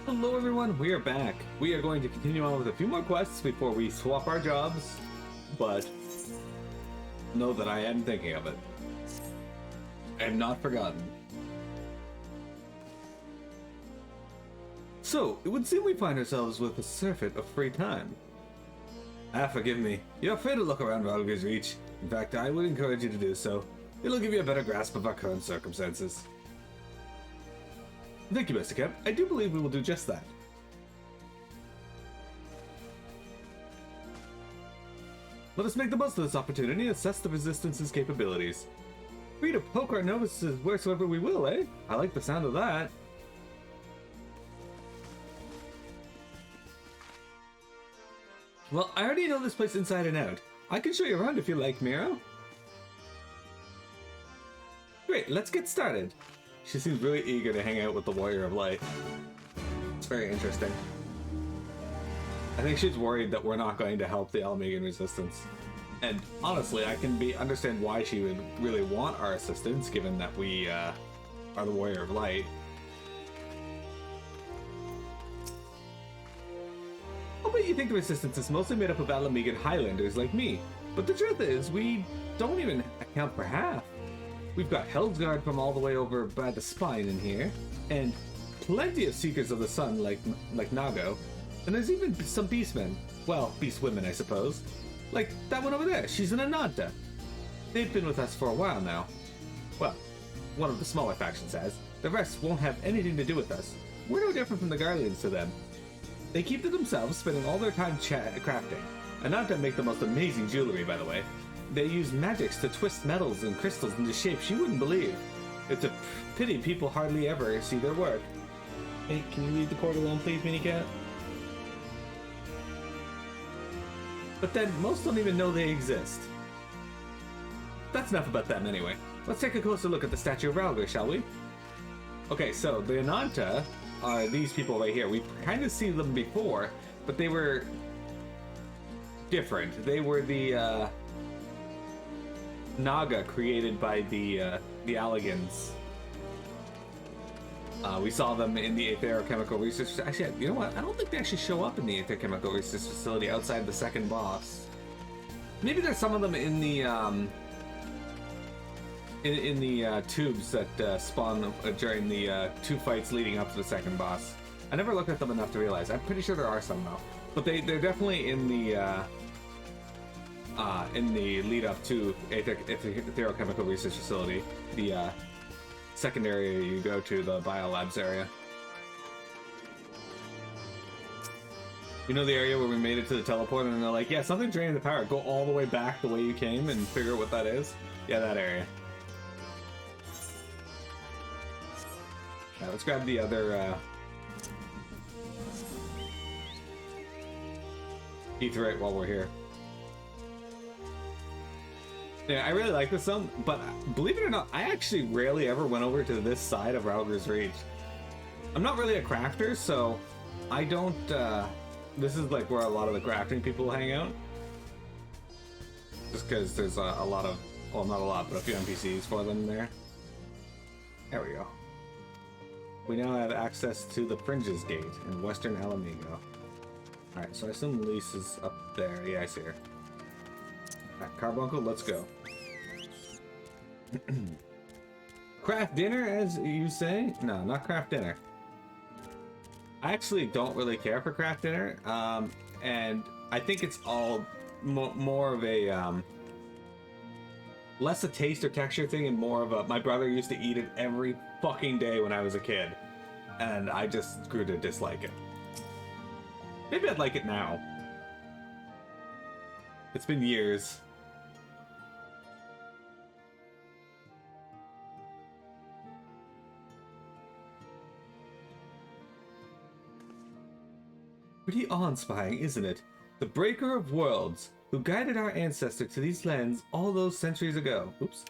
Hello everyone, we are back. We are going to continue on with a few more quests before we swap our jobs, but know that I am thinking of it. I am not forgotten. So, it would seem we find ourselves with a surfeit of free time. Forgive me. You're free to look around Rhalgr's Reach. In fact, I would encourage you to do so. It'll give you a better grasp of our current circumstances. Thank you, Mr. Kemp. I do believe we will do just that. Let us make the most of this opportunity and assess the Resistance's capabilities. Free to poke our noses wheresoever we will, eh? I like the sound of that. Well, I already know this place inside and out. I can show you around if you like, Miro. Great, let's get started. She seems really eager to hang out with the Warrior of Light. It's very interesting. I think she's worried that we're not going to help the Alamegan Resistance. And honestly, I can understand why she would really want our assistance, given that we are the Warrior of Light. I'll bet you think the Resistance is mostly made up of Alamegan Highlanders like me, but the truth is, we don't even account for half. We've got Rhalgr from all the way over by the spine in here, and plenty of Seekers of the Sun like Nago, and there's even some Beastmen. Well, Beastwomen, I suppose. Like that one over there, she's an Ananta. They've been with us for a while now. Well, one of the smaller factions has. The rest won't have anything to do with us. We're no different from the Guardians to them. They keep to themselves, spending all their time crafting. Ananta make the most amazing jewelry, by the way. They use magics to twist metals and crystals into shapes you wouldn't believe. It's a pity people hardly ever see their work. Hey, can you leave the court alone, please, Minicat? But then, most don't even know they exist. That's enough about them anyway. Let's take a closer look at the statue of Rhalgr, shall we? Okay, so the Ananta are these people right here. We've kind of seen them before, but they were different. They were the Naga created by the Alligans. We saw them in the Aetherochemical Research. Actually, you know what? I don't think they actually show up in the Aetherochemical Research Facility outside the second boss. Maybe there's some of them in the tubes that spawn during the two fights leading up to the second boss. I never looked at them enough to realize. I'm pretty sure there are some though, but they're definitely in the lead up to Aetherochemical Research Facility, the second area you go to, the biolabs area. You know the area where we made it to the teleport and they're like, yeah, something draining the power. Go all the way back the way you came and figure out what that is? Yeah, that area. Alright, let's grab the other Aetheryte while we're here. Yeah, I really like this zone, but believe it or not, I actually rarely ever went over to this side of Rhalgr's Reach. I'm not really a crafter, so I don't, this is like where a lot of the crafting people hang out. Just because there's a lot of, well, not a lot, but a few NPCs for them there. There we go. We now have access to the Fringes Gate in Western Alamigo. Alright, so I assume Lise is up there. Yeah, I see her. Alright, Carbuncle, let's go. Craft dinner, as you say? No, not craft dinner. I actually don't really care for craft dinner, and I think it's all more of a less a taste or texture thing and more of a, my brother used to eat it every fucking day when I was a kid, and I just grew to dislike it. Maybe I'd like it now. It's been years. Pretty awe-inspiring, isn't it? The Breaker of Worlds, who guided our ancestor to these lands all those centuries ago. Oops.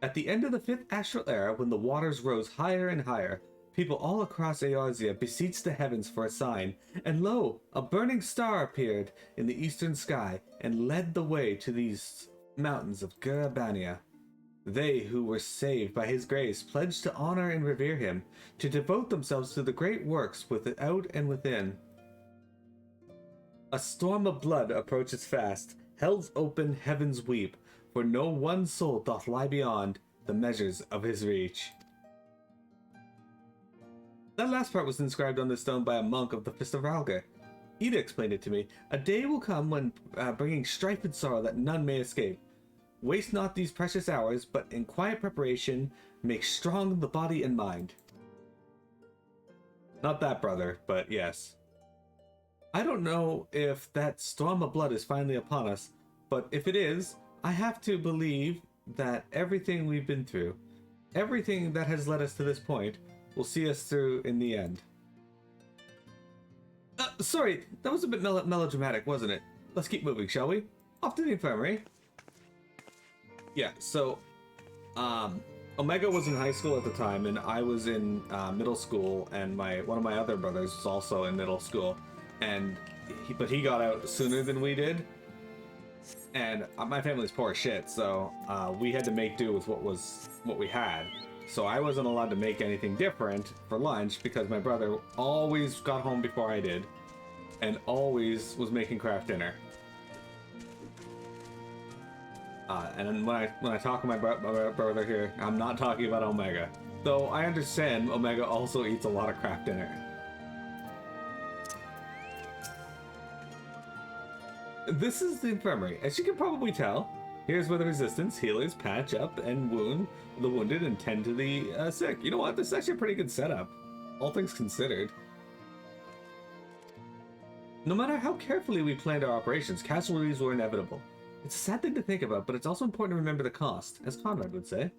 At the end of the 5th Astral Era, when the waters rose higher and higher, people all across Eorzea beseeched the heavens for a sign, and lo, a burning star appeared in the eastern sky and led the way to these mountains of Gurabania. They who were saved by his grace pledged to honor and revere him, to devote themselves to the great works without and within. A storm of blood approaches fast. Hell's open, heavens weep, for no one soul doth lie beyond the measures of his reach. That last part was inscribed on the stone by a monk of the Fist of Rhalgr. Ida explained it to me. A day will come when, bringing strife and sorrow that none may escape. Waste not these precious hours, but in quiet preparation, make strong the body and mind. Not that, brother, but yes. I don't know if that storm of blood is finally upon us, but if it is, I have to believe that everything we've been through, everything that has led us to this point, will see us through in the end. Sorry, that was a bit melodramatic, wasn't it? Let's keep moving, shall we? Off to the infirmary. Yeah, so, Omega was in high school at the time, and I was in middle school, and one of my other brothers was also in middle school, and but he got out sooner than we did, and my family's poor as shit, so we had to make do with what we had. So I wasn't allowed to make anything different for lunch because my brother always got home before I did, and always was making craft dinner. And when I talk to my brother here, I'm not talking about Omega. Though I understand Omega also eats a lot of craft dinner. This is the infirmary. As you can probably tell, here's where the resistance healers patch up and wound the wounded and tend to the sick. You know what? This is actually a pretty good setup, all things considered. No matter how carefully we planned our operations, casualties were inevitable. It's a sad thing to think about, but it's also important to remember the cost, as Conrad would say.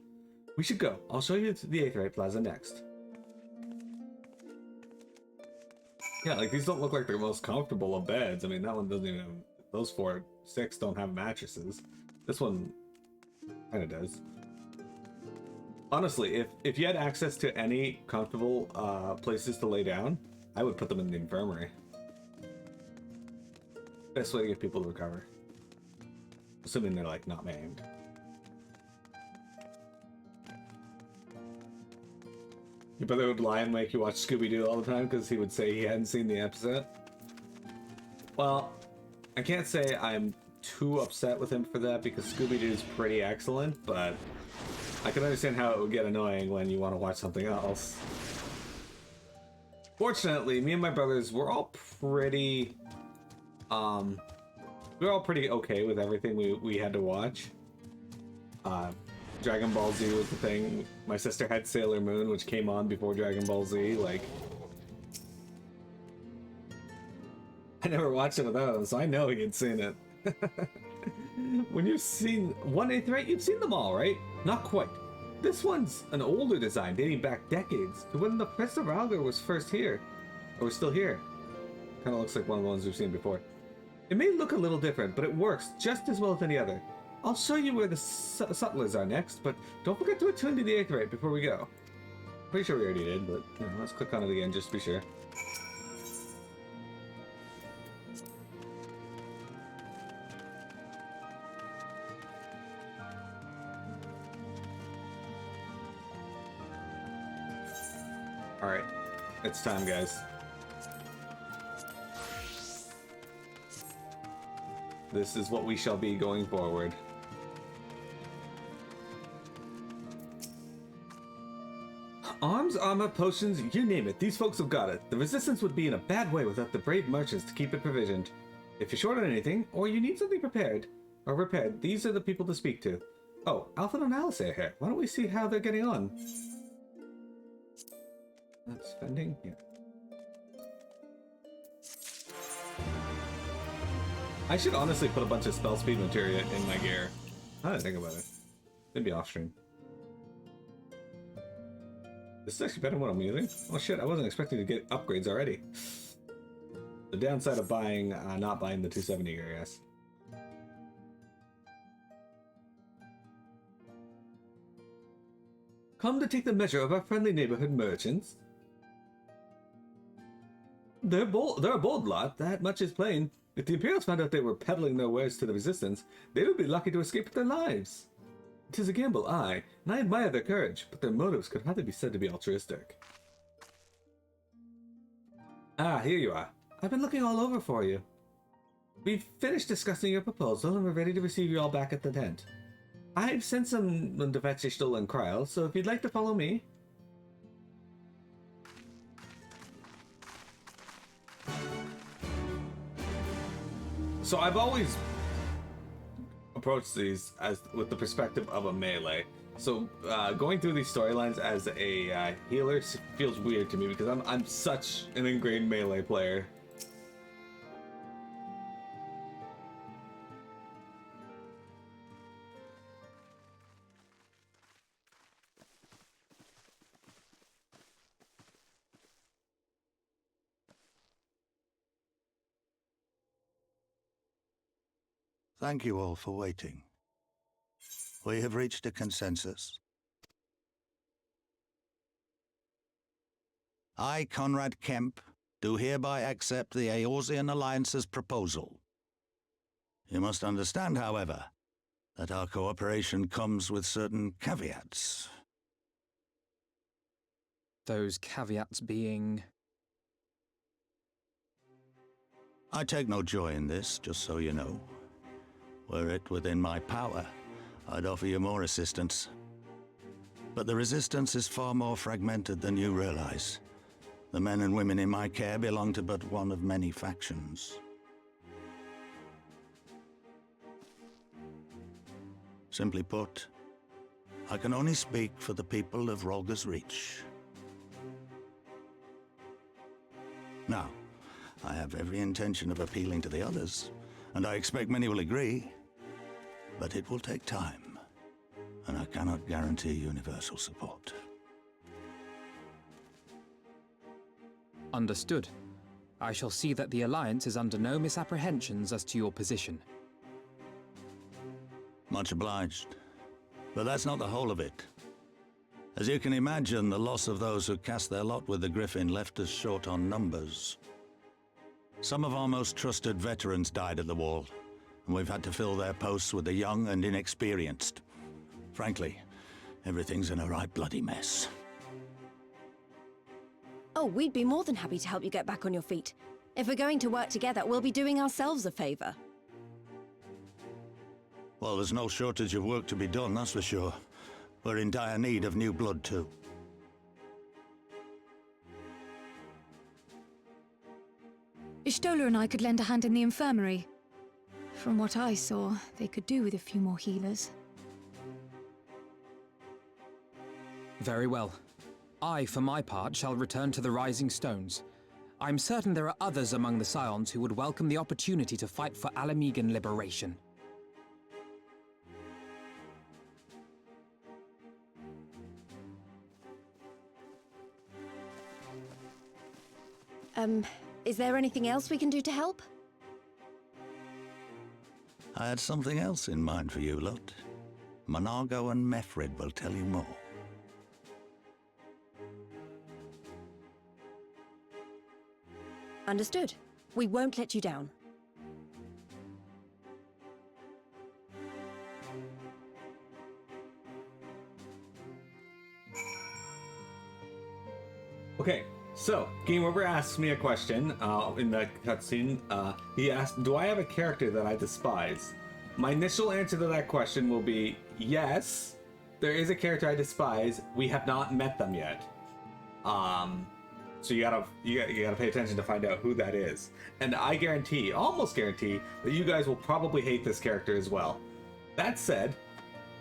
We should go. I'll show you the Aetheryte Plaza next. Yeah, like, these don't look like the most comfortable of beds. I mean, that one doesn't even have... Those 6 don't have mattresses. This one kind of does. Honestly, if you had access to any comfortable places to lay down, I would put them in the infirmary. Best way to get people to recover. Assuming they're, like, not maimed. Your brother would lie and make you watch Scooby-Doo all the time because he would say he hadn't seen the episode? Well, I can't say I'm too upset with him for that because Scooby-Doo's pretty excellent, but I can understand how it would get annoying when you want to watch something else. Fortunately, me and my brothers were all pretty... we were all pretty okay with everything we had to watch. Dragon Ball Z was the thing. My sister had Sailor Moon, which came on before Dragon Ball Z. Like, I never watched it without him, so I know he had seen it. When you've seen one Aetheryte, you've seen them all, right? Not quite. This one's an older design, dating back decades to when the Prince of Rhalgr was first here, or was still here. Kind of looks like one of the ones we've seen before. It may look a little different, but it works just as well as any other. I'll show you where the Sutlers are next, but don't forget to attune to the Aetheryte before we go. Pretty sure we already did, but you know, let's click on it again just to be sure. Alright, it's time, guys. This is what we shall be going forward. Arms, armor, potions, you name it. These folks have got it. The Resistance would be in a bad way without the brave merchants to keep it provisioned. If you're short on anything, or you need something prepared, or repaired, these are the people to speak to. Oh, Alfred and Alice are here. Why don't we see how they're getting on? Not spending? Yeah. I should honestly put a bunch of spell speed materia in my gear. I didn't think about it. Maybe off stream. This is actually better than what I'm using. Oh shit, I wasn't expecting to get upgrades already. The downside of buying, not buying the 270 gear, I guess. Come to take the measure of our friendly neighborhood merchants. They're a bold lot, that much is plain. If the Imperials found out they were peddling their wares to the Resistance, they would be lucky to escape with their lives. 'Tis a gamble, aye, and I admire their courage, but their motives could hardly be said to be altruistic. Ah, here you are. I've been looking all over for you. We've finished discussing your proposal, and we're ready to receive you all back at the tent. I've sent someone to fetch a stolen Kryl, so if you'd like to follow me... So I've always approached these as with the perspective of a melee. So going through these storylines as a healer feels weird to me because I'm such an ingrained melee player. Thank you all for waiting. We have reached a consensus. I, Conrad Kemp, do hereby accept the Eorzean Alliance's proposal. You must understand, however, that our cooperation comes with certain caveats. Those caveats being... I take no joy in this, just so you know. Were it within my power, I'd offer you more assistance. But the resistance is far more fragmented than you realize. The men and women in my care belong to but one of many factions. Simply put, I can only speak for the people of Rhalgr's Reach. Now, I have every intention of appealing to the others, and I expect many will agree. But it will take time, and I cannot guarantee universal support. Understood. I shall see that the Alliance is under no misapprehensions as to your position. Much obliged. But that's not the whole of it. As you can imagine, the loss of those who cast their lot with the Griffin left us short on numbers. Some of our most trusted veterans died at the wall, and we've had to fill their posts with the young and inexperienced. Frankly, everything's in a right bloody mess. Oh, we'd be more than happy to help you get back on your feet. If we're going to work together, we'll be doing ourselves a favor. Well, there's no shortage of work to be done, that's for sure. We're in dire need of new blood, too. Ishtola and I could lend a hand in the infirmary. From what I saw, they could do with a few more healers. Very well. I, for my part, shall return to the Rising Stones. I'm certain there are others among the Scions who would welcome the opportunity to fight for Alamegan liberation. Is there anything else we can do to help? I had something else in mind for you lot. Monargo and Mefred will tell you more. Understood. We won't let you down. Okay, so Game Over asks me a question in the cutscene. He asked, do I have a character that I despise? My initial answer to that question will be yes, there is a character I despise. We have not met them yet. So you gotta pay attention to find out who that is. And I guarantee, almost guarantee, that you guys will probably hate this character as well. That said,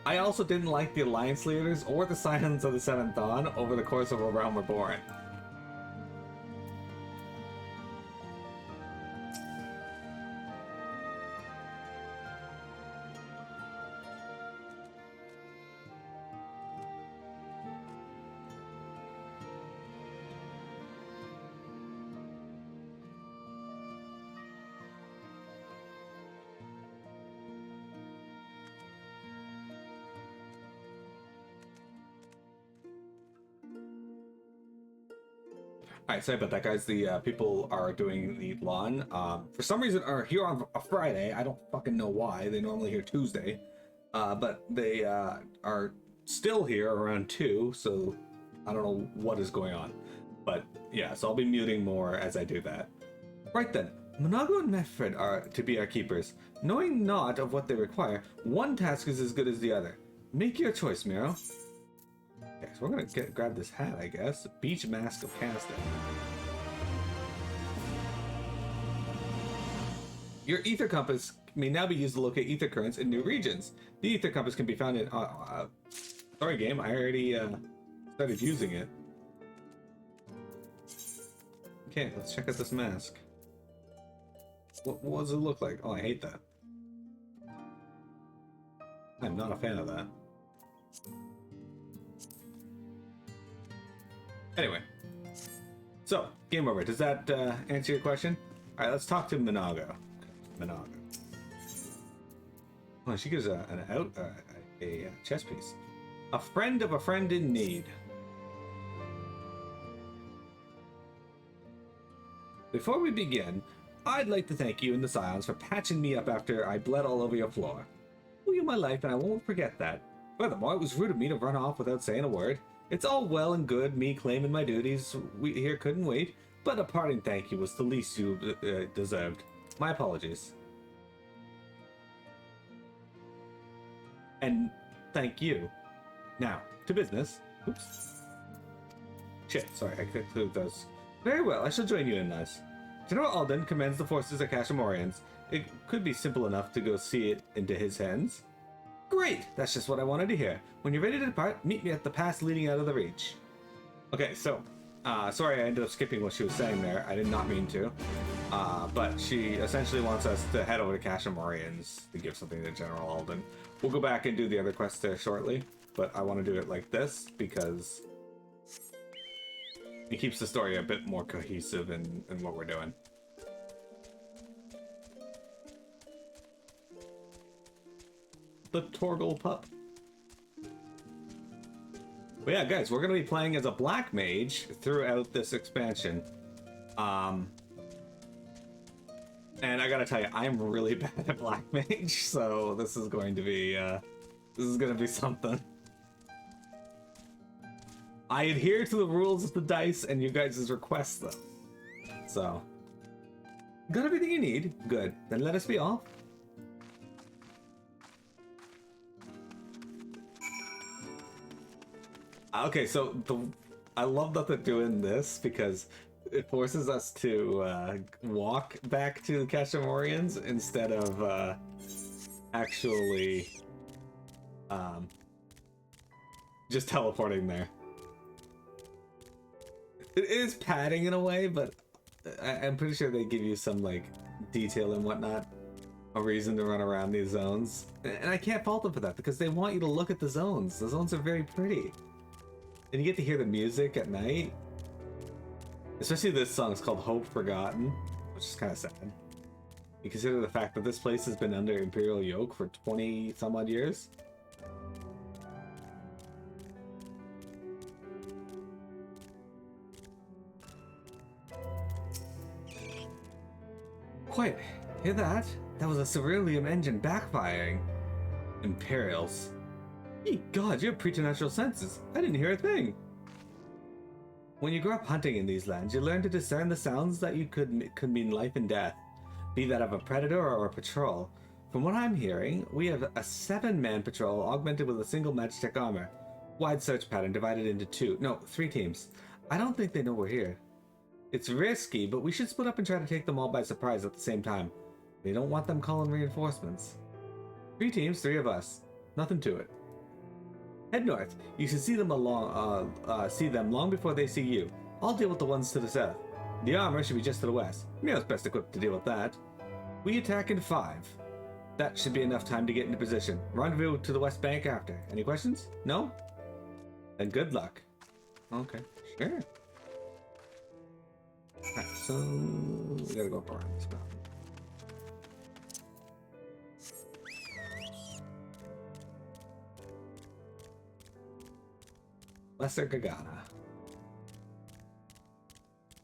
I also didn't like the Alliance leaders or the Scions of the Seventh Dawn over the course of A Realm Reborn. Alright, sorry about that, guys. The people are doing the lawn. For some reason, are here on a Friday. I don't fucking know why. They normally here Tuesday. but they are still here around 2, so I don't know what is going on. But yeah, so I'll be muting more as I do that. Right then, Monago and Mefred are to be our keepers. Knowing not of what they require, one task is as good as the other. Make your choice, Miro. Okay, so we're gonna grab this hat, I guess. Beach Mask of Casting. Your ether compass may now be used to locate ether currents in new regions. The ether compass can be found in... sorry, game. I already started using it. Okay, let's check out this mask. What does it look like? Oh, I hate that. I'm not a fan of that. Anyway. So, game over. Does that answer your question? Alright, let's talk to Monago. Monago. Oh, she gives a chess piece. A friend of a friend in need. Before we begin, I'd like to thank you and the Scions for patching me up after I bled all over your floor. Owe you my life, and I won't forget that. Furthermore, it was rude of me to run off without saying a word. It's all well and good me claiming my duties. We here couldn't wait, but a parting thank you was the least you deserved. My apologies. And thank you. Now, to business. Oops. Shit, sorry, I clicked those. Very well, I shall join you in this. General Alden commands the forces at Kashamorians. It could be simple enough to go see it into his hands. Great! That's just what I wanted to hear. When you're ready to depart, meet me at the pass leading out of the Reach. Okay, so, sorry I ended up skipping what she was saying there. I did not mean to. But she essentially wants us to head over to Kashamorians to give something to General Alden. We'll go back and do the other quests there shortly, but I want to do it like this because it keeps the story a bit more cohesive in what we're doing. The Torgal pup. But yeah, guys, we're going to be playing as a black mage throughout this expansion. And I gotta tell you, I'm really bad at black mage, so this is going to be something. I adhere to the rules of the dice and you guys' requests, though. So, got everything you need? Good. Then let us be off. Okay, so I love that they're doing this because it forces us to walk back to the Kashamorians instead of actually just teleporting there. It is padding in a way, but I'm pretty sure they give you some like detail and whatnot, a reason to run around these zones. And I can't fault them for that because they want you to look at the zones. The zones are very pretty. And you get to hear the music at night. Especially this song, it's called Hope Forgotten, which is kind of sad. You consider the fact that this place has been under Imperial yoke for 20 some odd years. Quite. Hear that? That was a Ceruleum engine backfiring. Imperials. Ye God, you have preternatural senses. I didn't hear a thing. When you grow up hunting in these lands, you learn to discern the sounds that you could mean life and death, be that of a predator or a patrol. From what I'm hearing, we have a 7-man patrol augmented with a single Magitech armor. Wide search pattern divided into 3 teams. I don't think they know we're here. It's risky, but we should split up and try to take them all by surprise at the same time. We don't want them calling reinforcements. 3 teams, 3 of us. Nothing to it. Head north. You should see them long before they see you. I'll deal with the ones to the south. The armor should be just to the west. Miro's best equipped to deal with that. We attack in 5. That should be enough time to get into position. Rendezvous to the west bank after. Any questions? No? Then good luck. Okay, sure. Alright, so we gotta go up around this mountain. Lesser Gargana.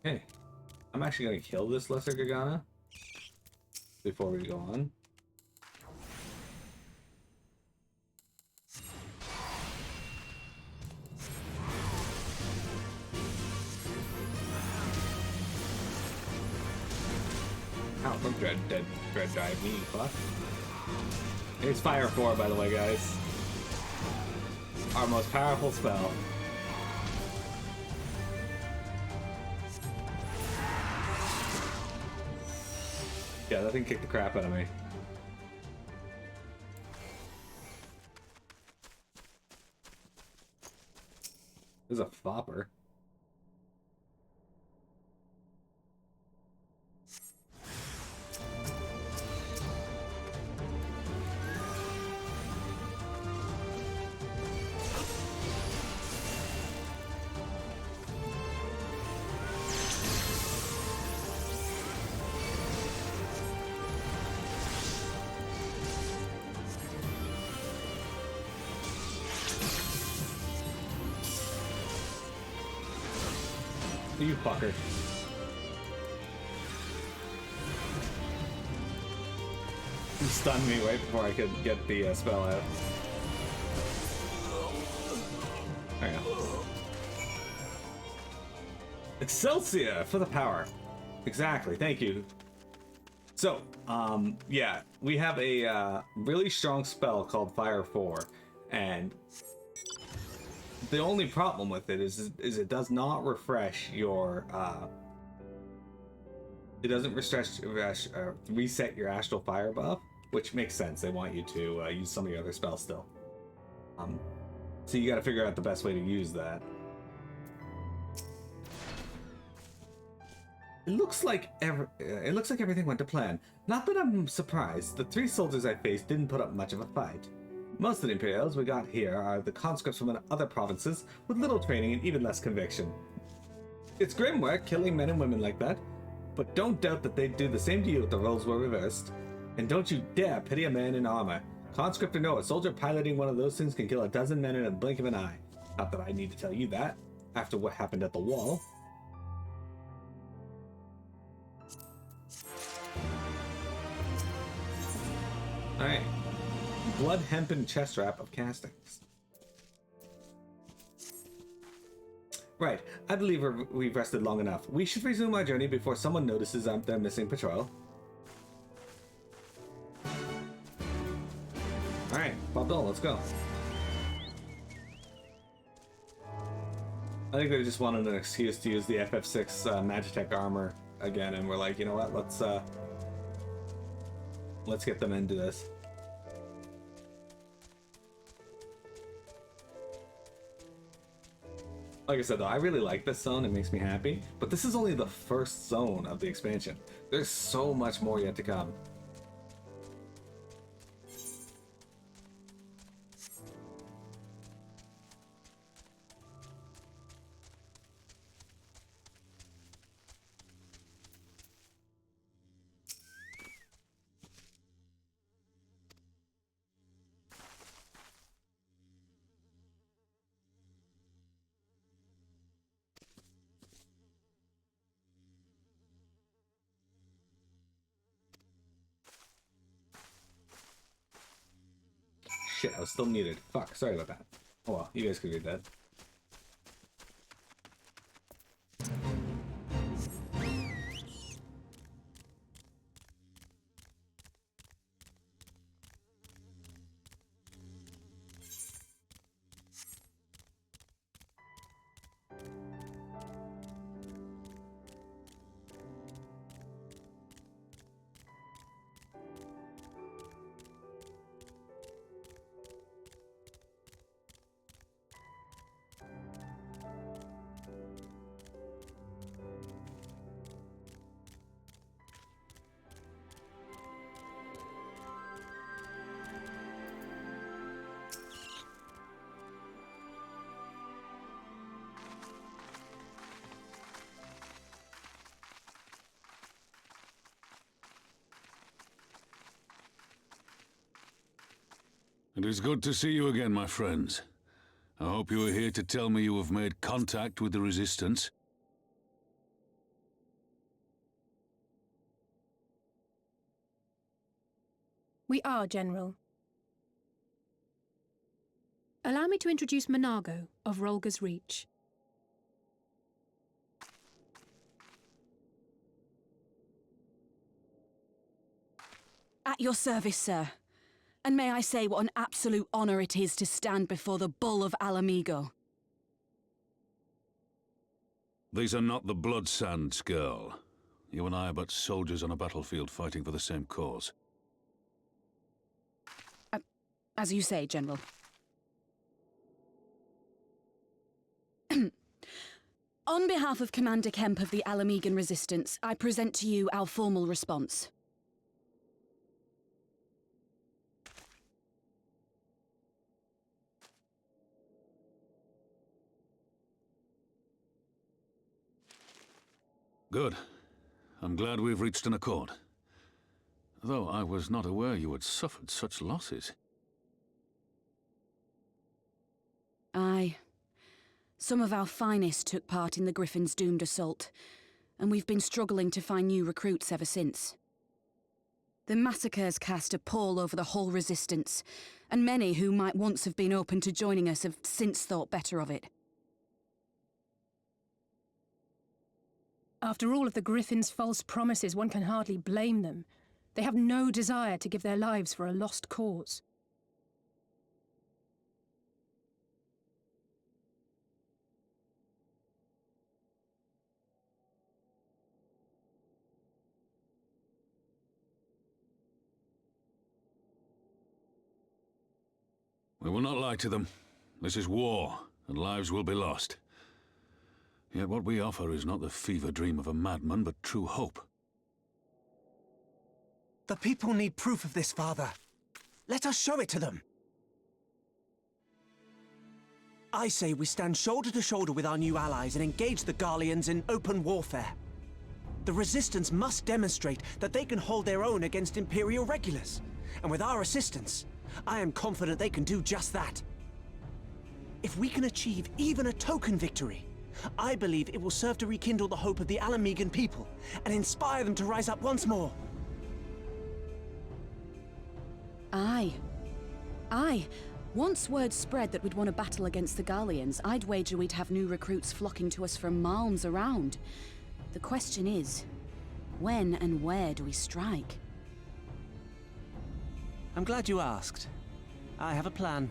Okay. I'm actually going to kill this Lesser Gargana before we go on. Ow, don't dread dive me, fuck. Here's Fire 4, by the way, guys. Our most powerful spell. Yeah, that thing kicked the crap out of me. This is a fopper. You fucker. You stunned me right before I could get the spell out. There you go. Excelsior for the power. Exactly, thank you. So, yeah, we have a really strong spell called Fire 4, and the only problem with it is it does not refresh your, it doesn't reset your Astral Fire buff, which makes sense. They want you to use some of your other spells still. So you got to figure out the best way to use that. It looks like everything went to plan. Not that I'm surprised. The 3 soldiers I faced didn't put up much of a fight. Most of the Imperials we got here are the conscripts from other provinces with little training and even less conviction. It's grim work killing men and women like that, but don't doubt that they'd do the same to you if the roles were reversed. And don't you dare pity a man in armor. Conscript or no, a soldier piloting one of those things can kill a dozen men in a blink of an eye. Not that I need to tell you that, after what happened at the wall. Alright. Blood hempen chest wrap of castings. Right, I believe we've rested long enough. We should resume our journey before someone notices their missing patrol. Alright, Bob Dole, let's go. I think they just wanted an excuse to use the FF6 Magitech armor again, and we're like, you know what, let's get them into this. Like I said, though, I really like this zone. It makes me happy. But this is only the first zone of the expansion. There's so much more yet to come. Shit, I was still muted. Fuck, sorry about that. Oh well, you guys could read that. It is good to see you again, my friends. I hope you are here to tell me you have made contact with the Resistance. We are, General. Allow me to introduce Monago of Rhalgr's Reach. At your service, sir. And may I say what an absolute honor it is to stand before the Bull of Alamigo. These are not the Blood Sands, girl. You and I are but soldiers on a battlefield fighting for the same cause. As you say, General. On behalf of Commander Kemp of the Alamigan Resistance, I present to you our formal response. Good. I'm glad we've reached an accord. Though I was not aware you had suffered such losses. Aye. Some of our finest took part in the Griffin's doomed assault, and we've been struggling to find new recruits ever since. The massacres cast a pall over the whole Resistance, and many who might once have been open to joining us have since thought better of it. After all of the Griffin's false promises, one can hardly blame them. They have no desire to give their lives for a lost cause. We will not lie to them. This is war, and lives will be lost. Yet what we offer is not the fever dream of a madman, but true hope. The people need proof of this, Father. Let us show it to them. I say we stand shoulder to shoulder with our new allies and engage the Garleans in open warfare. The Resistance must demonstrate that they can hold their own against Imperial regulars. And with our assistance, I am confident they can do just that. If we can achieve even a token victory, I believe it will serve to rekindle the hope of the Alamigan people and inspire them to rise up once more. Aye. Aye. Once word spread that we'd won a battle against the Garleans, I'd wager we'd have new recruits flocking to us from malms around. The question is, when and where do we strike? I'm glad you asked. I have a plan.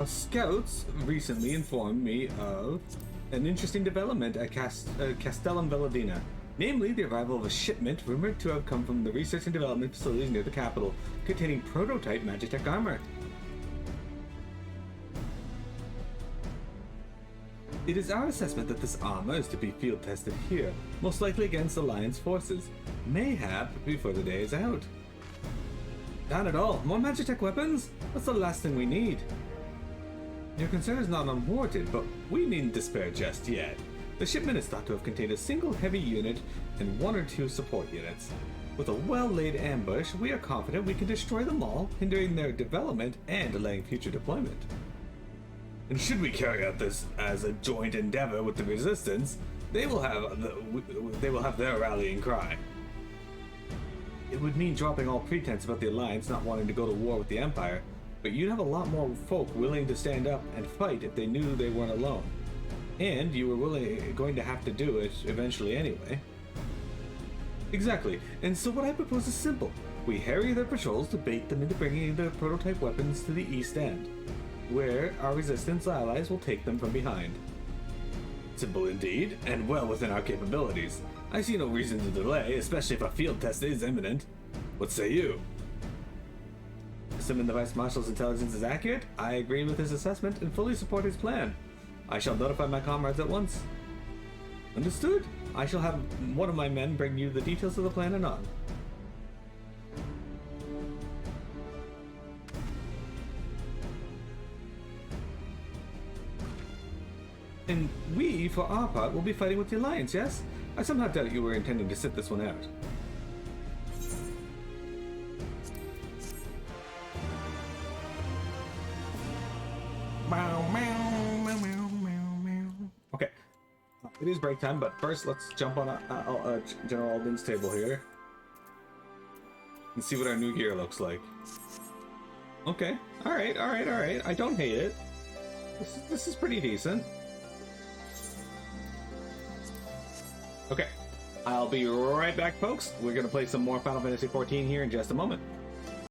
Scouts recently informed me of an interesting development at Castellum Velladina, namely the arrival of a shipment rumored to have come from the research and development facilities near the capital, containing prototype Magitech armor. It is our assessment that this armor is to be field tested here, most likely against Alliance forces, mayhap before the day is out. Not at all. More Magitech weapons? That's the last thing we need. Your concern is not unwarranted, but we needn't despair just yet. The shipment is thought to have contained a single heavy unit and 1 or 2 support units. With a well-laid ambush, we are confident we can destroy them all, hindering their development and delaying future deployment. And should we carry out this as a joint endeavor with the Resistance, they will have their rallying cry. It would mean dropping all pretense about the Alliance not wanting to go to war with the Empire, but you'd have a lot more folk willing to stand up and fight if they knew they weren't alone. And you were going to have to do it eventually anyway. Exactly, and so what I propose is simple. We harry their patrols to bait them into bringing the prototype weapons to the East End, where our Resistance allies will take them from behind. Simple indeed, and well within our capabilities. I see no reason to delay, especially if a field test is imminent. What say you? Assuming the Vice Marshal's intelligence is accurate, I agree with his assessment and fully support his plan. I shall notify my comrades at once. Understood. I shall have one of my men bring you the details of the plan anon. And we, for our part, will be fighting with the Alliance, yes? I somehow doubt you were intending to sit this one out. Okay, it is break time, but first let's jump on General Alden's table here. and see what our new gear looks like. Okay. All right. I don't hate it. This is pretty decent. Okay. I'll be right back, folks. We're going to play some more Final Fantasy XIV here in just a moment.